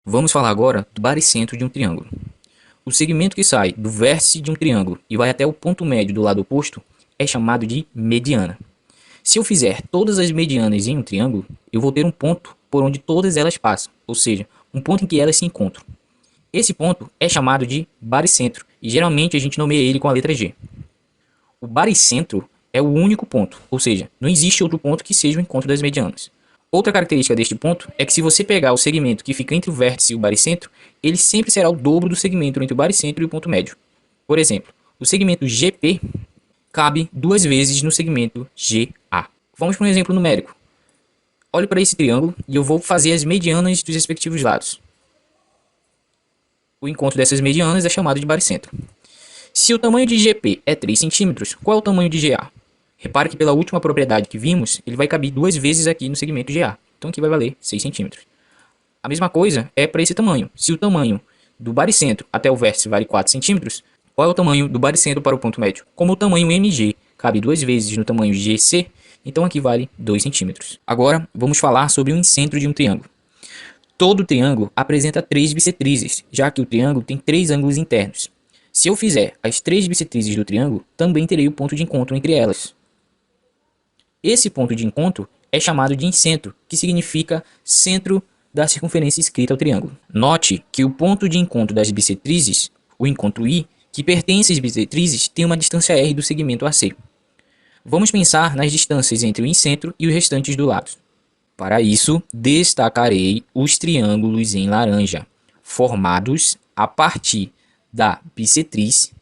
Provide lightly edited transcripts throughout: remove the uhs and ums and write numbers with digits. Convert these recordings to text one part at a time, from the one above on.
Vamos falar agora do baricentro de um triângulo. O segmento que sai do vértice de um triângulo e vai até o ponto médio do lado oposto é chamado de mediana. Se eu fizer todas as medianas em um triângulo, eu vou ter um ponto por onde todas elas passam, ou seja, um ponto em que elas se encontram. Esse ponto é chamado de baricentro e geralmente a gente nomeia ele com a letra G. O baricentro é o único ponto, ou seja, não existe outro ponto que seja o encontro das medianas. Outra característica deste ponto é que se você pegar o segmento que fica entre o vértice e o baricentro, ele sempre será o dobro do segmento entre o baricentro e o ponto médio. Por exemplo, o segmento GP cabe duas vezes no segmento GA. Vamos para um exemplo numérico. Olhe para esse triângulo e eu vou fazer as medianas dos respectivos lados. O encontro dessas medianas é chamado de baricentro. Se o tamanho de GP é 3 centímetros, qual é o tamanho de GA? Repare que pela última propriedade que vimos, ele vai caber duas vezes aqui no segmento GA. Então aqui vai valer 6 centímetros. A mesma coisa é para esse tamanho. Se o tamanho do baricentro até o vértice vale 4 centímetros, qual é o tamanho do baricentro para o ponto médio? Como o tamanho MG cabe duas vezes no tamanho GC, então aqui vale 2 centímetros. Agora vamos falar sobre o incentro de um triângulo. Todo triângulo apresenta três bissetrizes, já que o triângulo tem três ângulos internos. Se eu fizer as três bissetrizes do triângulo, também terei o ponto de encontro entre elas. Esse ponto de encontro é chamado de incentro, que significa centro da circunferência inscrita ao triângulo. Note que o ponto de encontro das bissetrizes, o encontro I, que pertence às bissetrizes, tem uma distância R do segmento AC. Vamos pensar nas distâncias entre o incentro e os restantes do lado. Para isso, destacarei os triângulos em laranja, formados a partir da bissetriz,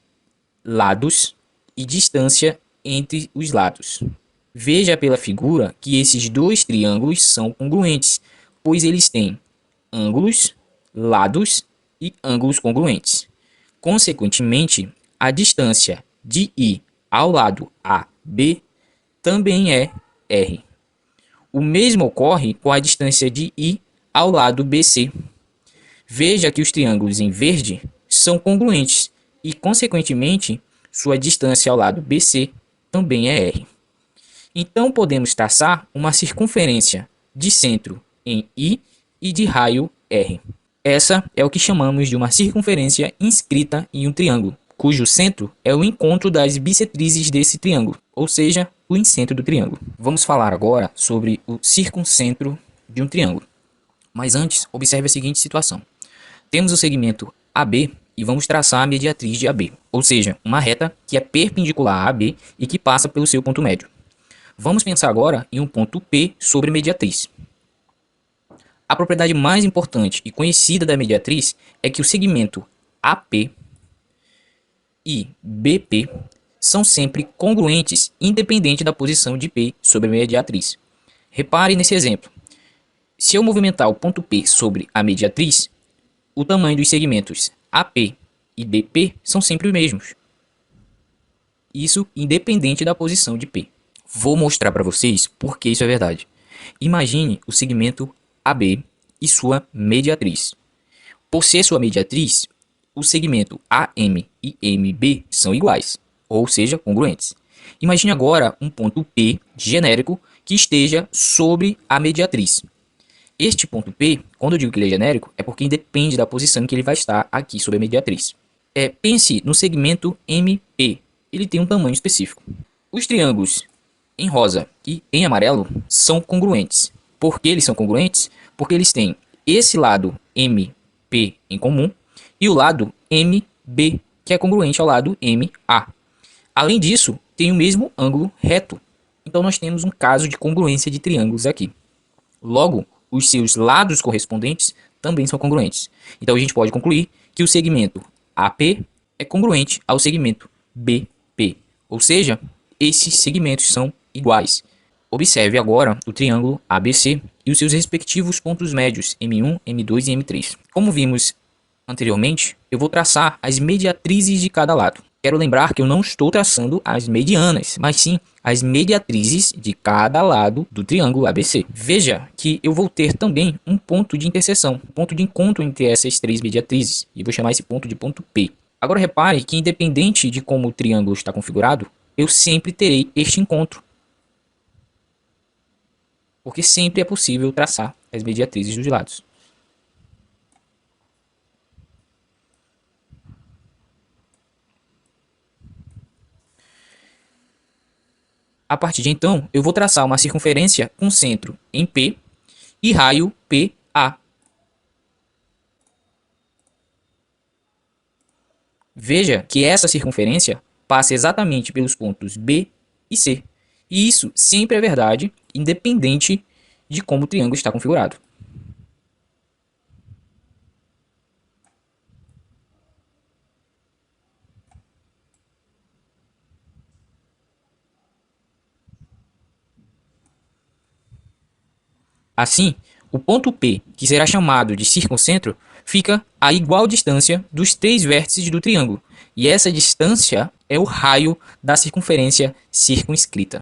lados e distância entre os lados. Veja pela figura que esses dois triângulos são congruentes, pois eles têm ângulos, lados e ângulos congruentes. Consequentemente, a distância de I ao lado AB também é R. O mesmo ocorre com a distância de I ao lado BC. Veja que os triângulos em verde são congruentes e, consequentemente, sua distância ao lado BC também é R. Então, podemos traçar uma circunferência de centro em I e de raio R. Essa é o que chamamos de uma circunferência inscrita em um triângulo, cujo centro é o encontro das bissetrizes desse triângulo, ou seja, o incentro do triângulo. Vamos falar agora sobre o circuncentro de um triângulo. Mas antes, observe a seguinte situação. Temos o segmento AB e vamos traçar a mediatriz de AB, ou seja, uma reta que é perpendicular a AB e que passa pelo seu ponto médio. Vamos pensar agora em um ponto P sobre mediatriz. A propriedade mais importante e conhecida da mediatriz é que o segmento AP e BP são sempre congruentes, independente da posição de P sobre a mediatriz. Repare nesse exemplo. Se eu movimentar o ponto P sobre a mediatriz, o tamanho dos segmentos AP e BP são sempre os mesmos. Isso independente da posição de P. Vou mostrar para vocês por que isso é verdade. Imagine o segmento AB e sua mediatriz. Por ser sua mediatriz, o segmento AM e MB são iguais, ou seja, congruentes. Imagine agora um ponto P genérico que esteja sobre a mediatriz. Este ponto P, quando eu digo que ele é genérico, é porque independe da posição em que ele vai estar aqui sobre a mediatriz. Pense no segmento MP, ele tem um tamanho específico. Os triângulos em rosa e em amarelo são congruentes. Por que eles são congruentes? Porque eles têm esse lado MP em comum e o lado MB, que é congruente ao lado MA. Além disso, tem o mesmo ângulo reto. Então nós temos um caso de congruência de triângulos aqui. Logo, os seus lados correspondentes também são congruentes. Então a gente pode concluir que o segmento AP é congruente ao segmento BP. Ou seja, esses segmentos são iguais. Observe agora o triângulo ABC e os seus respectivos pontos médios M1, M2 e M3. Como vimos anteriormente, eu vou traçar as mediatrizes de cada lado. Quero lembrar que eu não estou traçando as medianas, mas sim as mediatrizes de cada lado do triângulo ABC. Veja que eu vou ter também um ponto de interseção, um ponto de encontro entre essas três mediatrizes, e vou chamar esse ponto de ponto P. Agora repare que independente de como o triângulo está configurado, eu sempre terei este encontro, porque sempre é possível traçar as mediatrizes dos lados. A partir de então, eu vou traçar uma circunferência com centro em P e raio PA. Veja que essa circunferência passa exatamente pelos pontos B e C. E isso sempre é verdade, independente de como o triângulo está configurado. Assim, o ponto P, que será chamado de circuncentro, fica a igual distância dos três vértices do triângulo, e essa distância é o raio da circunferência circunscrita.